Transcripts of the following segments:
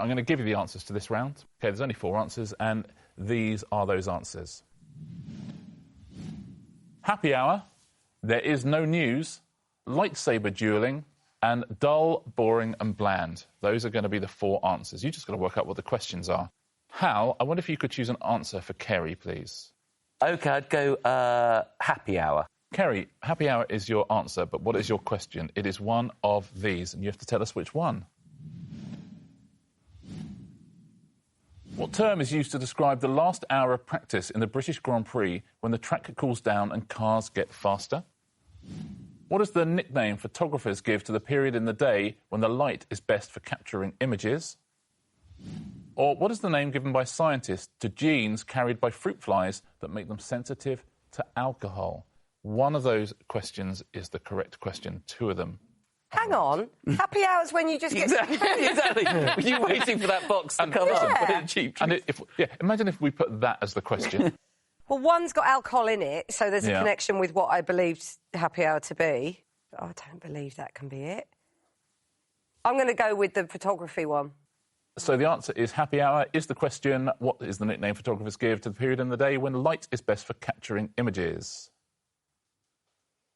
I'm going to give you the answers to this round. OK, there's only 4 answers, and these are those answers. Happy hour, there is no news, lightsaber duelling, and dull, boring and bland. Those are going to be the 4 answers. You just got to work out what the questions are. Hal, I wonder if you could choose an answer for Kerry, please. OK, I'd go happy hour. Kerry, happy hour is your answer, but what is your question? It is one of these, and you have to tell us which one. What term is used to describe the last hour of practice in the British Grand Prix when the track cools down and cars get faster? What is the nickname photographers give to the period in the day when the light is best for capturing images? Or what is the name given by scientists to genes carried by fruit flies that make them sensitive to alcohol? One of those questions is the correct question. 2 of them. Hang on. Happy hours when you just get... Exactly. Were you waiting for that box to come up? Cheap and imagine if we put that as the question. Well, one's got alcohol in it, so there's a connection with what I believed happy hour to be. I don't believe that can be it. I'm going to go with the photography one. So the answer is happy hour is the question. What is the nickname photographers give to the period in the day when light is best for capturing images?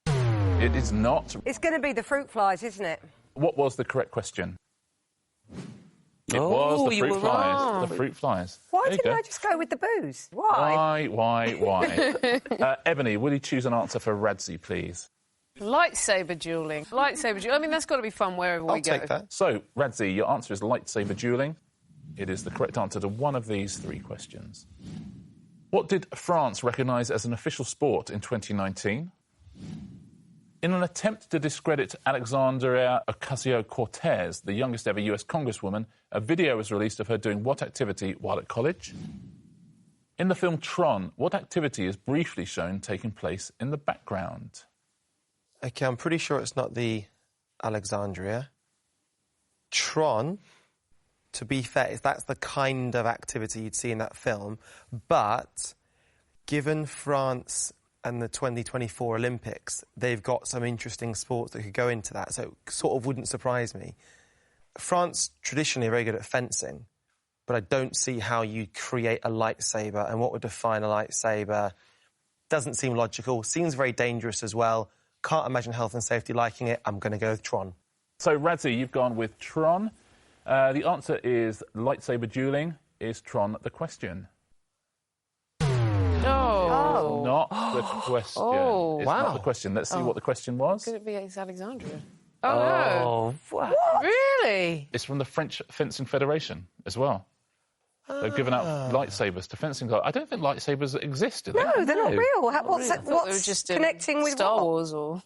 It is not. It's going to be the fruit flies, isn't it? What was the correct question? It was the fruit flies. Wrong. The fruit flies. Why didn't I just go with the booze? Why? Ebony, will you choose an answer for Radzi, please? Lightsaber duelling. Lightsaber dueling. I mean, that's got to be fun wherever we go. I'll take that. So, Radzi, your answer is lightsaber duelling. It is the correct answer to one of these 3 questions. What did France recognise as an official sport in 2019? In an attempt to discredit Alexandria Ocasio-Cortez, the youngest ever US Congresswoman, a video was released of her doing what activity while at college? In the film Tron, what activity is briefly shown taking place in the background? OK, I'm pretty sure it's not the Alexandria. Tron, to be fair, that's the kind of activity you'd see in that film. But given France and the 2024 Olympics, they've got some interesting sports that could go into that, so it sort of wouldn't surprise me. France traditionally are very good at fencing, but I don't see how you create a lightsaber and what would define a lightsaber. Doesn't seem logical, seems very dangerous as well. Can't imagine health and safety liking it. I'm going to go with Tron. So, Radzi, you've gone with Tron. The answer is lightsaber dueling. Is Tron the question? No. Not the question. It's not the question. Let's see what the question was. Could it be Alexandria? Oh, no. What? Really? It's from the French Fencing Federation as well. They've given out lightsabers to fencing clubs. I don't think lightsabers exist, do they? No, they're not real. What's just connecting with Star Wars or...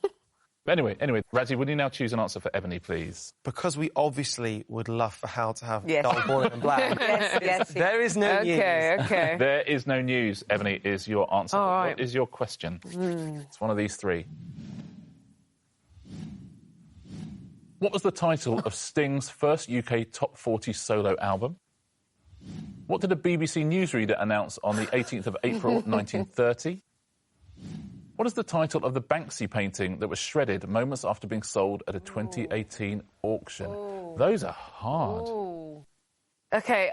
Anyway, Radzi, would you now choose an answer for Ebony, please? Because we obviously would love for Hal to have dull, boring and bland. yes. There is no news. OK. There is no news, Ebony, is your answer. All right. What is your question? It's one of these 3. What was the title of Sting's first UK Top 40 solo album? What did a BBC newsreader announce on the 18th of April 1930? What is the title of the Banksy painting that was shredded moments after being sold at a 2018 auction? Those are hard. OK,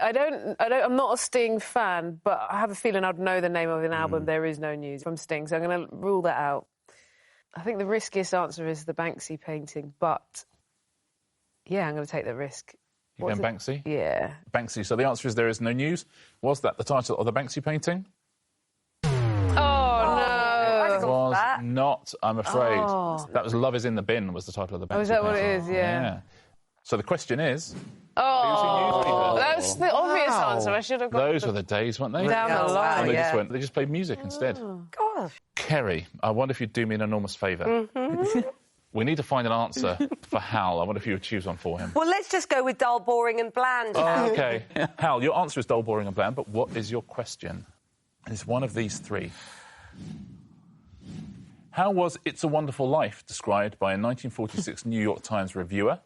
I'm not a Sting fan, but I have a feeling I'd know the name of an album. There is no news from Sting, so I'm going to rule that out. I think the riskiest answer is the Banksy painting, but yeah, I'm going to take the risk. You going Banksy? Yeah. Banksy. So the answer is there is no news. Was that the title of the Banksy painting? Was not, I'm afraid. That was Love is in the Bin was the title of the Banksy is that painting. What it is? Yeah. So the question is... That's the obvious answer. I should have got... Those were the days, weren't they? Down the line, They just played music instead. Gosh. Kerry, I wonder if you'd do me an enormous favour. We need to find an answer for Hal. I wonder if you would choose one for him. Well, let's just go with dull, boring and bland. OK. Hal, your answer is dull, boring and bland, but what is your question? It's one of these 3. How was It's a Wonderful Life described by a 1946 New York Times reviewer?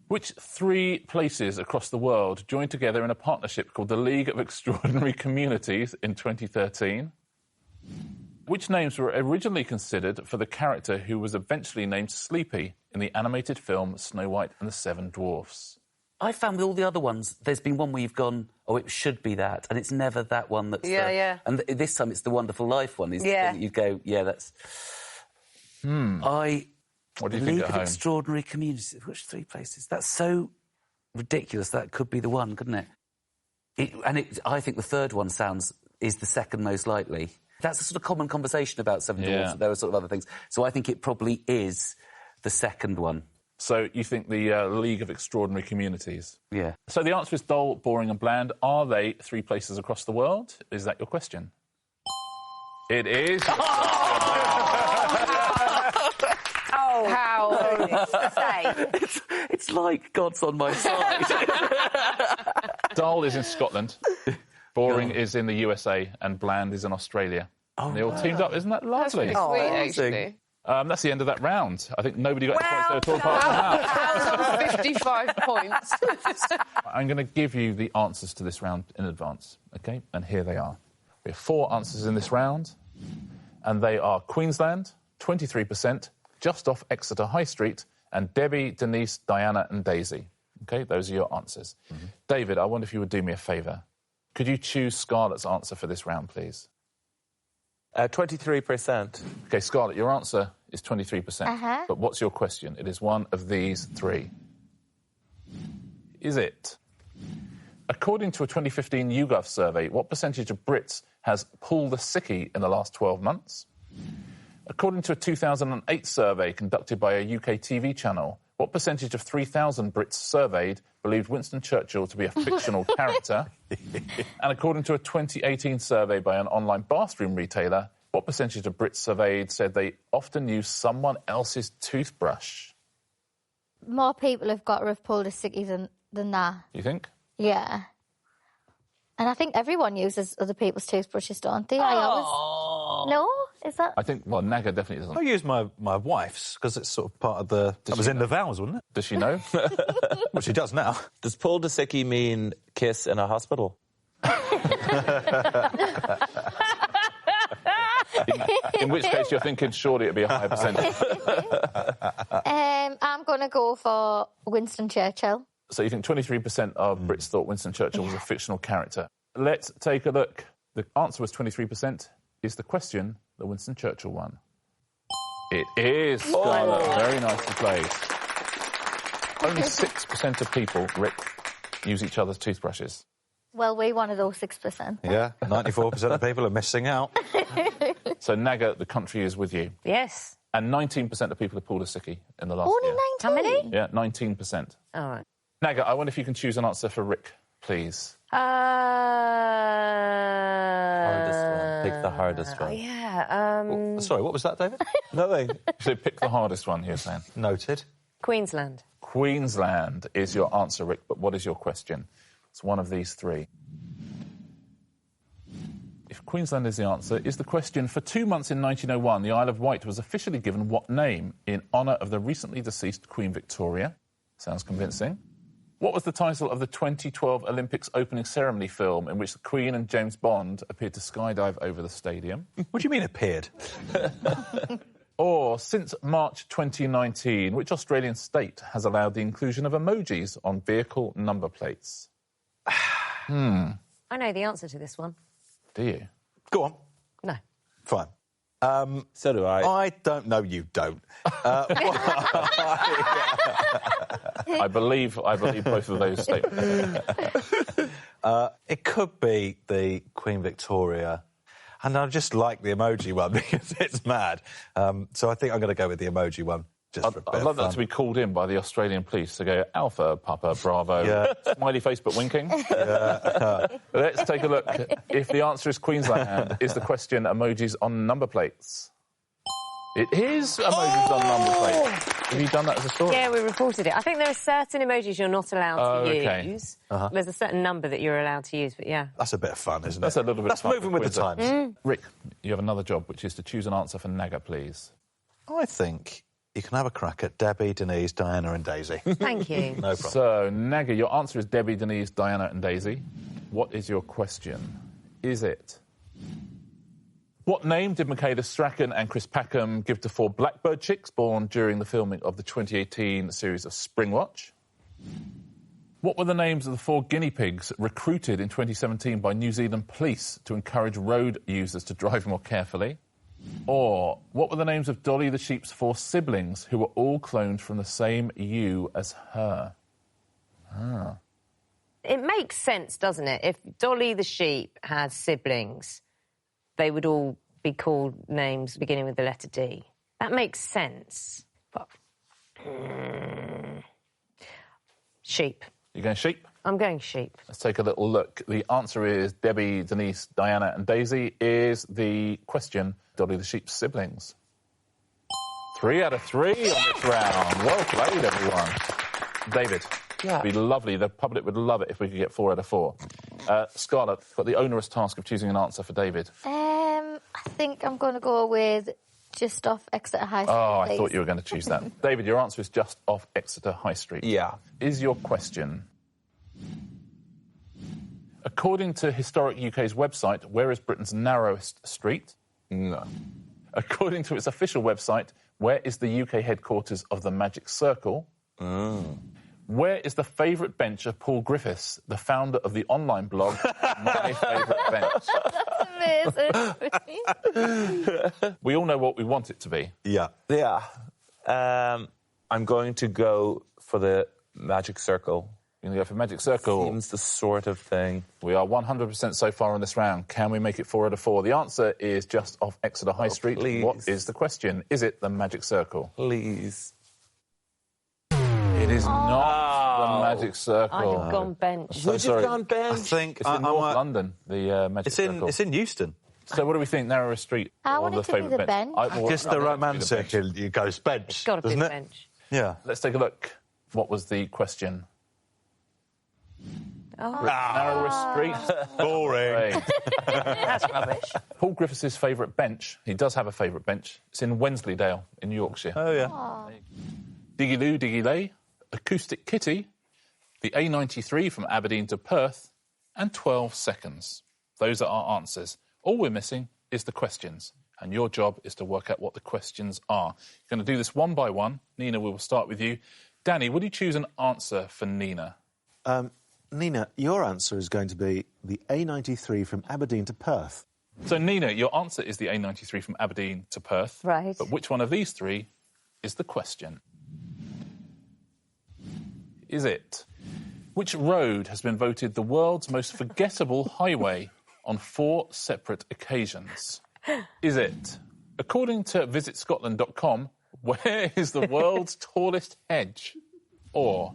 Which 3 places across the world joined together in a partnership called the League of Extraordinary Communities in 2013? Which names were originally considered for the character who was eventually named Sleepy in the animated film Snow White and the 7 Dwarfs? I found with all the other ones, there's been one where you've gone, oh, it should be that, and it's never that one that's Yeah. And this time it's the Wonderful Life one. You go, yeah, that's... What do you think League at of home? Extraordinary Communities. Which 3 places? That's so ridiculous. That could be the one, couldn't it? I think the third one is the second most likely. That's a sort of common conversation about Seven Dwarfs. There are sort of other things. So I think it probably is the second one. So you think the League of Extraordinary Communities? Yeah. So the answer is dull, boring and bland. Are they 3 places across the world? Is that your question? It is. How? It's like God's on my side. Dull is in Scotland, boring is in the USA, and bland is in Australia. They all teamed up. Isn't that lovely? That's pretty sweet, actually. That's the end of that round. I think nobody got any points there at all apart from Hal. 55 points. I'm going to give you the answers to this round in advance, OK? And here they are. We have 4 answers in this round, and they are Queensland, 23%, just off Exeter High Street, and Debbie, Denise, Diana and Daisy. OK, those are your answers. David, I wonder if you would do me a favour. Could you choose Scarlett's answer for this round, please? 23%. OK, Scarlett, your answer is 23%. But what's your question? It is one of these 3. Is it? According to a 2015 YouGov survey, what percentage of Brits has pulled a sickie in the last 12 months? According to a 2008 survey conducted by a UK TV channel, what percentage of 3,000 Brits surveyed believed Winston Churchill to be a fictional character? And according to a 2018 survey by an online bathroom retailer, what percentage of Brits surveyed said they often use someone else's toothbrush? More people have got to have pulled a sickie than that. You think? Yeah. And I think everyone uses other people's toothbrushes, don't they? No? Is that... I think, well, Naga definitely doesn't. I use my wife's, because it's sort of part of the... That was in the vows, wasn't it? Does she know? Well, she does now. Does pulled a sickie mean kiss in a hospital? In which case you're thinking surely it'd be a higher percentage. I'm going to go for Winston Churchill. So you think 23% of Brits thought Winston Churchill was a fictional character. Let's take a look. The answer was 23%. Is the question the Winston Churchill one? It is, Scarlett. Very nicely played. Only 6% of people, Rick, use each other's toothbrushes. Well, we're one of those 6%. Yeah, 94% of people are missing out. So, Naga, the country is with you. Yes. And 19% of people have pulled a sickie in the last year. Only 19? How many? Yeah, 19%. All right. Naga, I wonder if you can choose an answer for Rick, please. Hardest one. Pick the hardest one. Yeah. Sorry, what was that, David? Nothing. So pick the hardest one, you're saying. Noted. Queensland. Queensland is your answer, Rick, but what is your question? It's one of these 3. If Queensland is the answer, is the question, for 2 months in 1901, the Isle of Wight was officially given what name in honour of the recently deceased Queen Victoria? Sounds convincing. What was the title of the 2012 Olympics opening ceremony film in which the Queen and James Bond appeared to skydive over the stadium? What do you mean appeared? Or, since March 2019, which Australian state has allowed the inclusion of emojis on vehicle number plates? I know the answer to this one. Do you? Go on. No. Fine. So do I. I don't know you don't. I believe both of those statements. It could be the Queen Victoria. And I just like the emoji one because it's mad. So I think I'm going to go with the emoji one. Just for a bit I'd love of fun. that to be called in by the Australian police to go, Alpha, Papa, Bravo, smiley face but winking. Let's take a look. If the answer is Queensland, is the question emojis on number plates? It is emojis on number plates. Have you done that as a story? Yeah, we reported it. I think there are certain emojis you're not allowed to use. There's a certain number that you're allowed to use, but yeah. That's a bit of fun, isn't it? That's a little bit That's of fun moving for with the Queensland. times. Rick, you have another job, which is to choose an answer for Naga, please. I think you can have a crack at Debbie, Denise, Diana and Daisy. Thank you. No problem. So, Naga, your answer is Debbie, Denise, Diana and Daisy. What is your question? Is it... What name did Michaela Strachan and Chris Packham give to 4 blackbird chicks born during the filming of the 2018 series of Springwatch? What were the names of the 4 guinea pigs recruited in 2017 by New Zealand police to encourage road users to drive more carefully? Or what were the names of Dolly the sheep's 4 siblings who were all cloned from the same ewe as her? It makes sense, doesn't it? If Dolly the sheep had siblings, they would all be called names beginning with the letter D. That makes sense. But... sheep. You going sheep? I'm going sheep. Let's take a little look. The answer is Debbie, Denise, Diana and Daisy. Is the question Dolly the sheep's siblings? 3 out of 3 on this round. Well played, everyone. David. Yeah. It'd be lovely. The public would love it if we could get 4 out of 4. Scarlett, got the onerous task of choosing an answer for David. I think I'm going to go with just off Exeter High Street. Oh, I please. thought you were going to choose that. David, your answer is just off Exeter High Street. Yeah. Is your question... According to Historic UK's website, where is Britain's narrowest street? No. According to its official website, where is the UK headquarters of the Magic Circle? Where is the favourite bench of Paul Griffiths, the founder of the online blog My Favourite Bench? Amazing. We all know what we want it to be. Yeah. Yeah. I'm going to go for the Magic Circle. You're going to go for Magic Circle. Seems the sort of thing. We are 100% so far in this round. Can we make it 4 out of 4? The answer is just off Exeter High Street. Please. What is the question? Is it the Magic Circle? Please. It is not the Magic Circle. I'd have gone bench. So Would sorry. you have gone bench? I think It's in North London, the Magic Circle. It's in Euston. So what do we think? Narrowest street I or want the it to be favourite the bench. Just the romantic, you go bench. It's got to be doesn't the it? bench. Yeah. Let's take a look. What was the question? Oh, Narrowest street. Boring. Right. that's rubbish. Paul Griffiths' favourite bench. He does have a favourite bench. It's in Wensleydale in Yorkshire. Oh, yeah. Diggy Loo, Diggy Lay, Acoustic Kitty, the A93 from Aberdeen to Perth, and 12 seconds. Those are our answers. All we're missing is the questions, and your job is to work out what the questions are. You're going to do this one by one. Nina, we will start with you. Danny, would you choose an answer for Nina? Nina, your answer is going to be the A93 from Aberdeen to Perth. So, Nina, your answer is the A93 from Aberdeen to Perth. Right. But which one of these 3 is the question? Is it... Which road has been voted the world's most forgettable highway on 4 separate occasions? Is it, according to visitscotland.com, where is the world's tallest hedge? Or,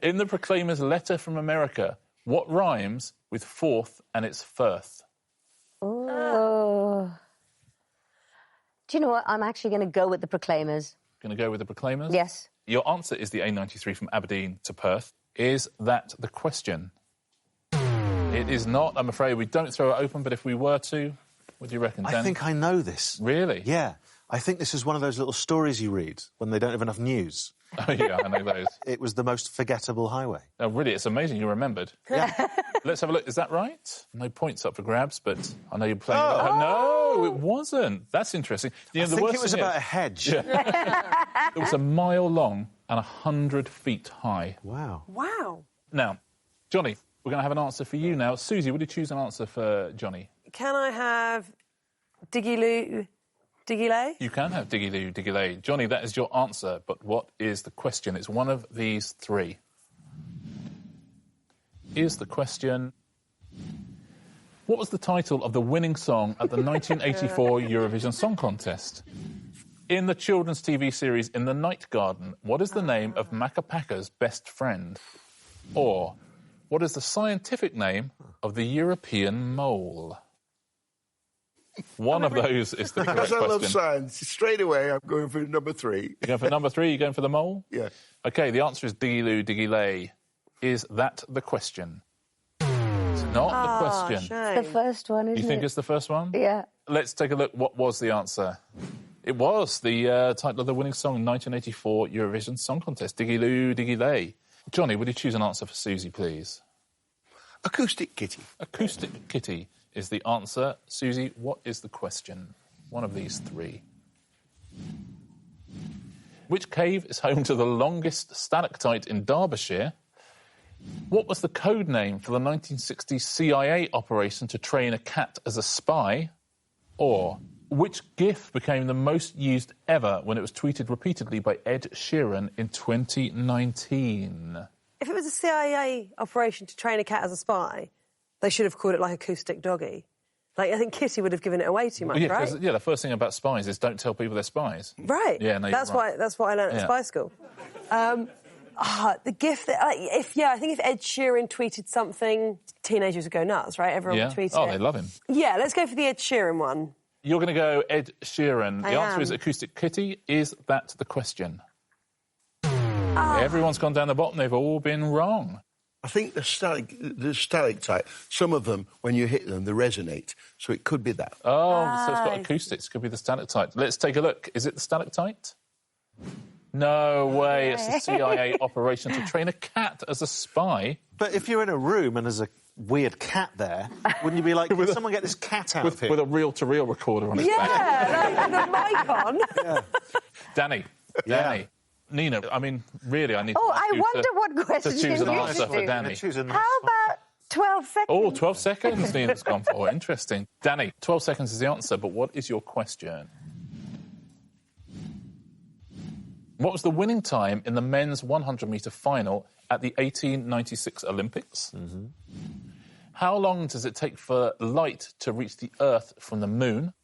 in the Proclaimer's letter from America, what rhymes with fourth and its firth? Oh. Do you know what? I'm actually going to go with the Proclaimers. Going to go with the Proclaimers? Yes. Your answer is the A93 from Aberdeen to Perth. Is that the question? It is not. I'm afraid we don't throw it open, but if we were to, what do you reckon, Danny? I think I know this. Really? Yeah. I think this is one of those little stories you read when they don't have enough news. Oh, yeah, I know those. It was the most forgettable highway. Oh, really? It's amazing you remembered. Yeah. Let's have a look. Is that right? No points up for grabs, but I know you're playing... No, it wasn't. That's interesting. You know, I think it was about a hedge. Yeah. It was a mile long and 100 feet high. Wow. Wow. Now, Johnny, we're going to have an answer for you now. Susie, would you choose an answer for Johnny? Can I have Diggy Loo, Diggy Lay? You can have Diggy Loo, Diggy Lay. Johnny, that is your answer, but what is the question? It's one of these 3. Is the question... What was the title of the winning song at the 1984 Eurovision Song Contest? In the children's TV series In the Night Garden, what is the name of Macapaka's best friend? Or, what is the scientific name of the European mole? One of those is the correct Because I love question. science, straight away I'm going for number 3. You're going for number 3? You're going for the mole? Yeah. OK, the answer is Diggy Loo, Diggy Lay. Is that the question? It's not the question. Shame. The first one, isn't it? You think it's the first one? Yeah. Let's take a look. What was the answer? It was the title of the winning song in 1984 Eurovision Song Contest, Diggy Loo, Diggy Lay. Johnny, would you choose an answer for Susie, please? Acoustic Kitty. Acoustic Kitty is the answer. Susie, what is the question? One of these 3. Which cave is home to the longest stalactite in Derbyshire? What was the code name for the 1960s CIA operation to train a cat as a spy? Or which GIF became the most used ever when it was tweeted repeatedly by Ed Sheeran in 2019? If it was a CIA operation to train a cat as a spy, they should have called it like Acoustic Doggy. Like, I think Kitty would have given it away too much, right? Yeah, the first thing about spies is don't tell people they're spies. Right. Yeah, no, that's right. That's what I learned at spy school. The GIF that, I think if Ed Sheeran tweeted something, teenagers would go nuts, right? Everyone would tweet it. Oh, they love him. Yeah, let's go for the Ed Sheeran one. You're going to go Ed Sheeran. I The answer am. is Acoustic Kitty. Is that the question? Everyone's gone down the bottom. They've all been wrong. I think the stalactite, some of them, when you hit them, they resonate. So it could be that. Oh, so it's got acoustics. Could be the stalactite. Let's take a look. Is it the stalactite? No way. It's a CIA operation to train a cat as a spy. But if you're in a room and there's a weird cat there, wouldn't you be like, can someone get this cat out of here? With a reel-to-reel recorder on its back. Yeah, like, with a mic on. Yeah. Danny. Nina, I mean, really, I need to ask I you wonder to, what question to choose an you answer do. for Danny. How about 12 seconds? Oh, 12 seconds Nina's gone for. Interesting. Danny, 12 seconds is the answer, but what is your question? What was the winning time in the men's 100-metre final at the 1896 Olympics? Mm-hmm. How long does it take for light to reach the Earth from the moon?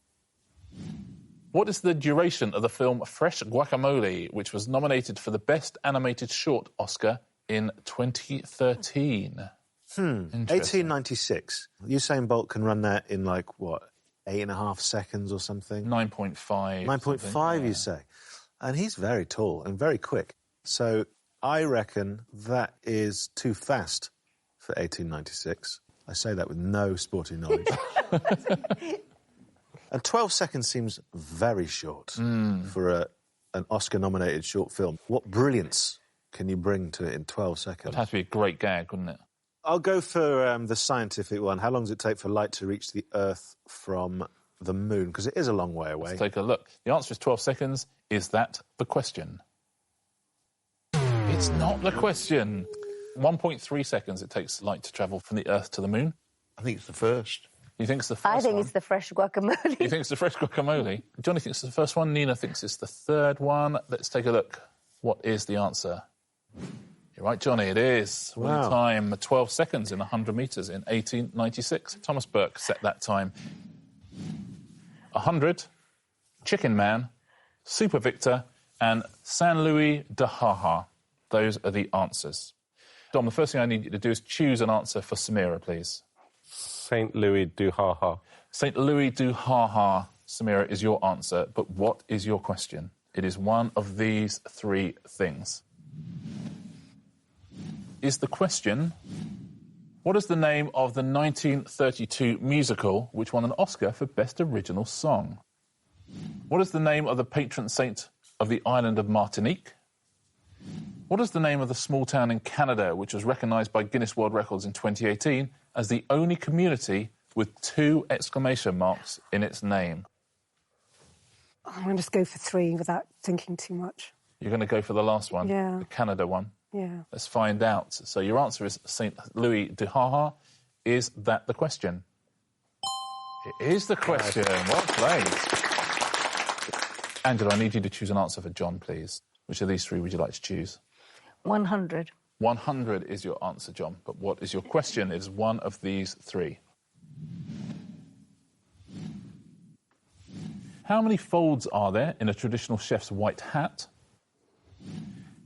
What is the duration of the film Fresh Guacamole, which was nominated for the Best Animated Short Oscar in 2013? 1896. Usain Bolt can run that in, 8.5 seconds or something? 9.5. 9.5, you say? And he's very tall and very quick. So I reckon that is too fast for 1896. I say that with no sporting knowledge. And 12 seconds seems very short for an Oscar-nominated short film. What brilliance can you bring to it in 12 seconds? It'd have to be a great gag, wouldn't it? I'll go for the scientific one. How long does it take for light to reach the Earth from the moon? Because it is a long way away. Let's take a look. The answer is 12 seconds. Is that the question? It's not the question. 1.3 seconds it takes light to travel from the Earth to the moon. I think it's the first. You think it's the first I think one? it's the fresh guacamole. You think it's the fresh guacamole? Johnny thinks it's the first one. Nina thinks it's the third one. Let's take a look. What is the answer? You're right, Johnny, it is. Wow. Winning time, 12 seconds in 100 metres in 1896. Thomas Burke set that time. 100, Chicken Man, Super Victor, and San Luis de Jaja. Those are the answers. Dom, the first thing I need you to do is choose an answer for Samira, please. St. Louis du Ha-Ha. St. Louis du Ha-Ha, Samira, is your answer. But what is your question? It is one of these three things. Is the question, what is the name of the 1932 musical which won an Oscar for Best Original Song? What is the name of the patron saint of the island of Martinique? What is the name of the small town in Canada which was recognised by Guinness World Records in 2018 as the only community with 2 exclamation marks in its name? I'm going to just go for 3 without thinking too much. You're going to go for the last one? Yeah. The Canada one? Yeah. Let's find out. So your answer is St. Louis de Jaja. Is that the question? It is the question. Well played. Angela, I need you to choose an answer for John, please. Which of these three would you like to choose? 100. 100 is your answer, John. But what is your question? It is one of these three. How many folds are there in a traditional chef's white hat?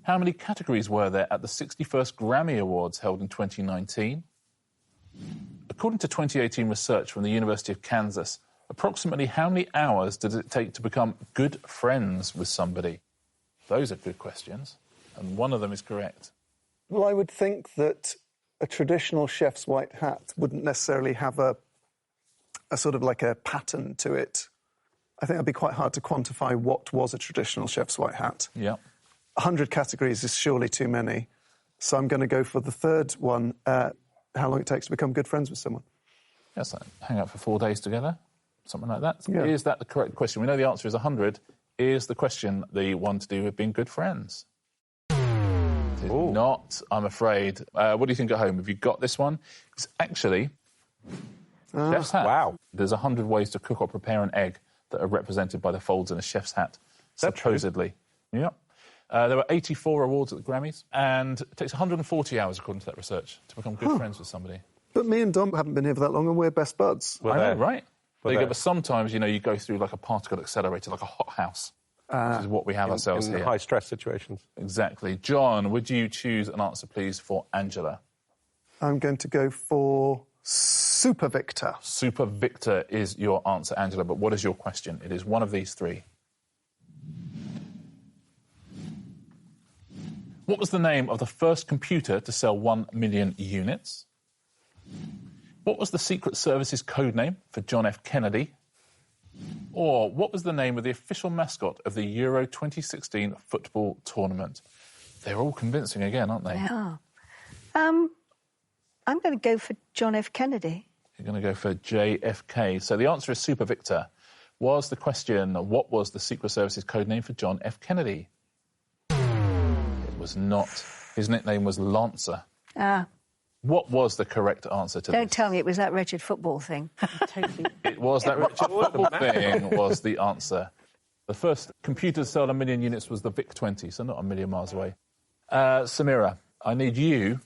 How many categories were there at the 61st Grammy Awards held in 2019? According to 2018 research from the University of Kansas, approximately how many hours does it take to become good friends with somebody? Those are good questions, and one of them is correct. Well, I would think that a traditional chef's white hat wouldn't necessarily have a sort of like a pattern to it. I think it'd be quite hard to quantify what was a traditional chef's white hat. Yeah. 100 categories is surely too many. So I'm going to go for the third one, how long it takes to become good friends with someone. Yes, hang out for 4 days together, something like that. Yeah. Is that the correct question? We know the answer is 100. Is the question the one to do with being good friends? It is not, I'm afraid. What do you think at home? Have you got this one? It's actually chef's hat. Wow. There's 100 ways to cook or prepare an egg that are represented by the folds in a chef's hat, supposedly. Yep. There were 84 awards at the Grammys, and it takes 140 hours, according to that research, to become good friends with somebody. But me and Dom haven't been here for that long, and we're best buds. I know, right? There you go, but sometimes, you know, you go through like a particle accelerator, like a hothouse, which is what we have ourselves in here. high-stress situations. Exactly. John, would you choose an answer, please, for Angela? I'm going to go for Super Victor. Super Victor is your answer, Angela, but what is your question? It is one of these three. What was the name of the first computer to sell 1 million units? What was the Secret Service's code name for John F. Kennedy? Or what was the name of the official mascot of the Euro 2016 football tournament? They're all convincing again, aren't they? They are. I'm going to go for John F. Kennedy. You're going to go for JFK. So the answer is Super Victor. Was the question, what was the Secret Service's code name for John F. Kennedy? It was not. His nickname was Lancer. What was the correct answer to Don't this? tell me it was that wretched football thing. It was that wretched football thing was the answer. The first computer to sell 1 million units was the VIC-20, so not a million miles away. Samira, I need you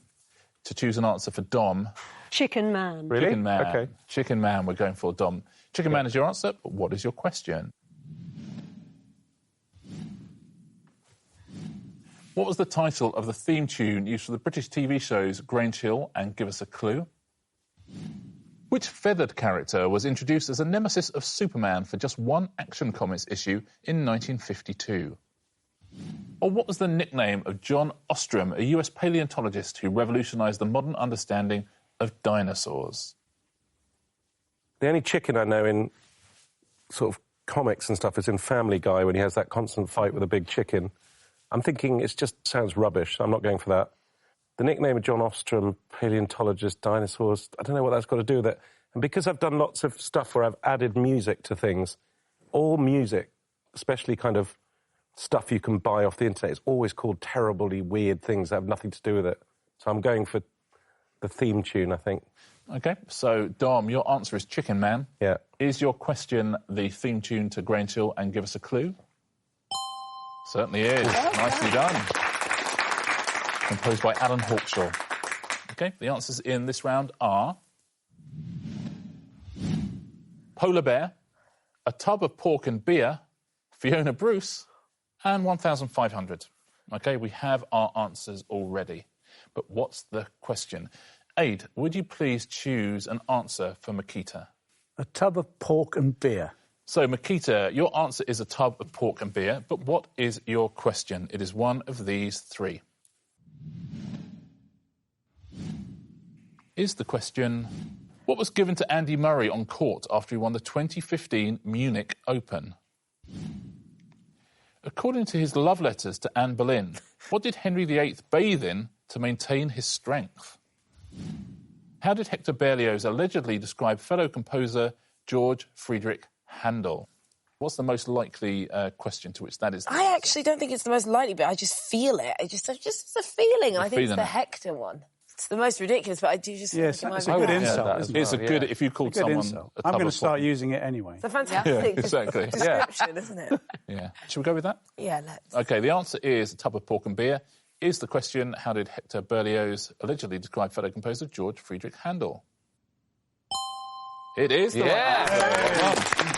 to choose an answer for Dom. Chicken Man. Really? Chicken Man. Okay. Chicken Man, we're going for Dom. Chicken Man is your answer, but what is your question? What was the title of the theme tune used for the British TV shows Grange Hill and Give Us a Clue? Which feathered character was introduced as a nemesis of Superman for just one Action Comics issue in 1952? Or what was the nickname of John Ostrom, a US paleontologist who revolutionised the modern understanding of dinosaurs? The only chicken I know in sort of comics and stuff is in Family Guy when he has that constant fight with a big chicken. I'm thinking it just sounds rubbish. I'm not going for that. The nickname of John Ostrom, paleontologist, dinosaurs, I don't know what that's got to do with it. And because I've done lots of stuff where I've added music to things, all music, especially kind of stuff you can buy off the internet, is always called terribly weird things that have nothing to do with it. So I'm going for the theme tune, I think. OK, so, Dom, your answer is Chicken Man. Yeah. Is your question the theme tune to Grange Hill and Give Us a Clue? Certainly is. Nicely done. Composed by Alan Hawkshaw. OK, the answers in this round are Polar Bear, A Tub of Pork and Beer, Fiona Bruce, and 1,500. OK, we have our answers already. But what's the question? Aid, would you please choose an answer for Makita? A tub of pork and beer. So, Makita, your answer is a tub of pork and beer, but what is your question? It is one of these three. Is the question, what was given to Andy Murray on court after he won the 2015 Munich Open? According to his love letters to Anne Boleyn, what did Henry VIII bathe in to maintain his strength? How did Hector Berlioz allegedly describe fellow composer George Friedrich Handel? What's the most likely question to which that is? I actually don't think it's the most likely, but I just feel it. It's a feeling. I think it's the Hector one. It's the most ridiculous, but I do just yes, think it's a good insult. It's a good if you called someone. I'm going to start using it anyway. It's a fantastic exactly. description, isn't it? Yeah. Should we go with that? Yeah, let's. OK, the answer is a tub of pork and beer. Is the question, how did Hector Berlioz allegedly describe fellow composer George Friedrich Handel? It is the right answer.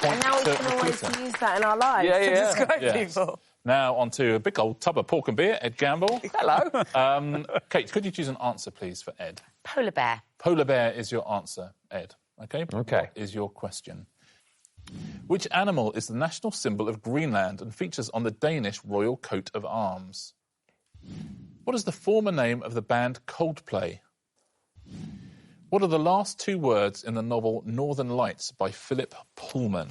And now we can always use that in our lives to describe people. Now on to a big old tub of pork and beer, Ed Gamble. Hello. Kate, could you choose an answer, please, for Ed? Polar bear. Polar bear is your answer, Ed. OK? OK. What is your question? Which animal is the national symbol of Greenland and features on the Danish royal coat of arms? What is the former name of the band Coldplay? What are the last two words in the novel Northern Lights by Philip Pullman?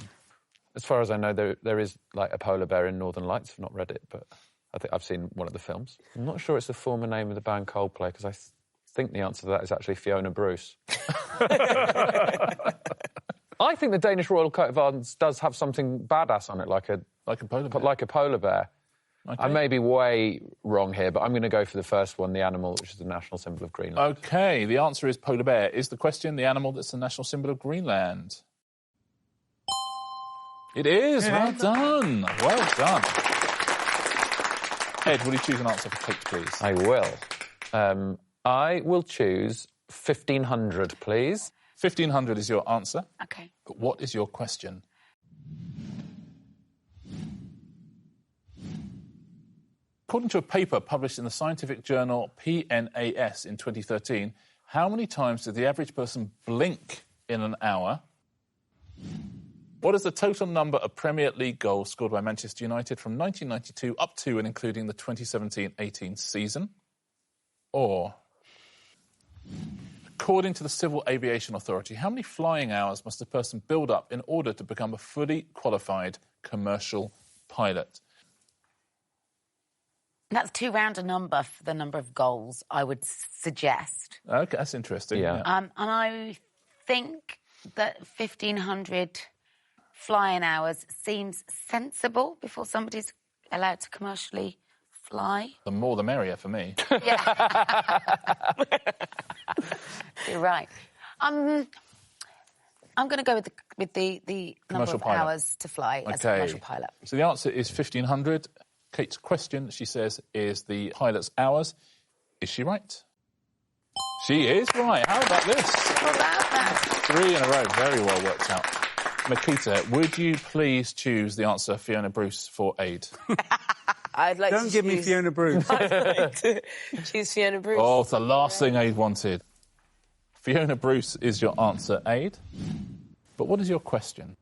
As far as I know, there is like a polar bear in Northern Lights. I've not read it, but I think I've seen one of the films. I'm not sure it's the former name of the band Coldplay, because I think the answer to that is actually Fiona Bruce. I think the Danish royal coat of arms does have something badass on it, like a polar bear. Okay. I may be way wrong here, but I'm going to go for the first one, the animal, which is the national symbol of Greenland. OK, the answer is polar bear. Is the question the animal that's the national symbol of Greenland? It is. Well done. Well done. Ed, will you choose an answer for Kate, please? I will. I will choose 1500, please. 1500 is your answer. OK. But what is your question? According to a paper published in the scientific journal PNAS in 2013, how many times did the average person blink in an hour? What is the total number of Premier League goals scored by Manchester United from 1992 up to and including the 2017-18 season? Or, according to the Civil Aviation Authority, how many flying hours must a person build up in order to become a fully qualified commercial pilot? That's too round a number for the number of goals, I would suggest. OK, that's interesting. Yeah. And I think that 1,500 flying hours seems sensible before somebody's allowed to commercially fly. The more the merrier for me. Yeah. You're right. I'm going to go with the number of hours to fly as a commercial pilot. So the answer is 1,500. Kate's question, she says, is the pilot's hours. Is she right? She is right. How about this? How about that? 3 in a row. Very well worked out. Makita, would you please choose the answer Fiona Bruce for Aid? I'd like Don't give me Fiona Bruce. I'd like to choose Fiona Bruce. Oh, it's the last thing Aid wanted. Fiona Bruce is your answer, Aid. But what is your question?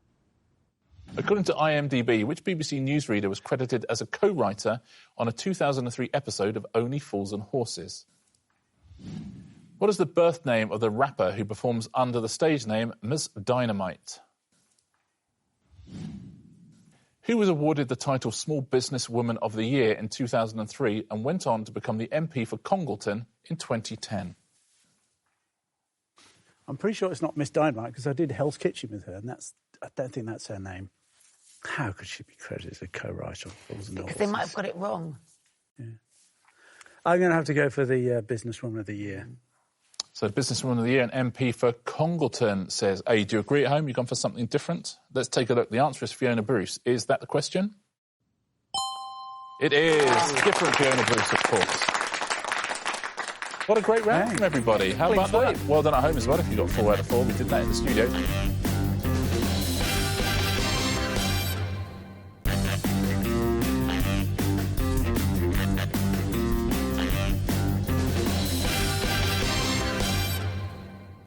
According to IMDb, which BBC newsreader was credited as a co-writer on a 2003 episode of Only Fools and Horses? What is the birth name of the rapper who performs under the stage name Ms. Dynamite? Who was awarded the title Small Business Woman of the Year in 2003 and went on to become the MP for Congleton in 2010? I'm pretty sure it's not Miss Dynamite because I did Hell's Kitchen with her, and I don't think that's her name. How could she be credited as a co-writer on Fools and Horses? Because they might have got it wrong. Yeah. I'm going to have to go for the Businesswoman of the Year. So Businesswoman of the Year and MP for Congleton says, hey, do you agree at home? You've gone for something different? Let's take a look. The answer is Fiona Bruce. Is that the question? It is. Different Fiona Bruce, of course. What a great round from everybody. How about that? Well done at home as well if you got 4 out of 4. We did that in the studio.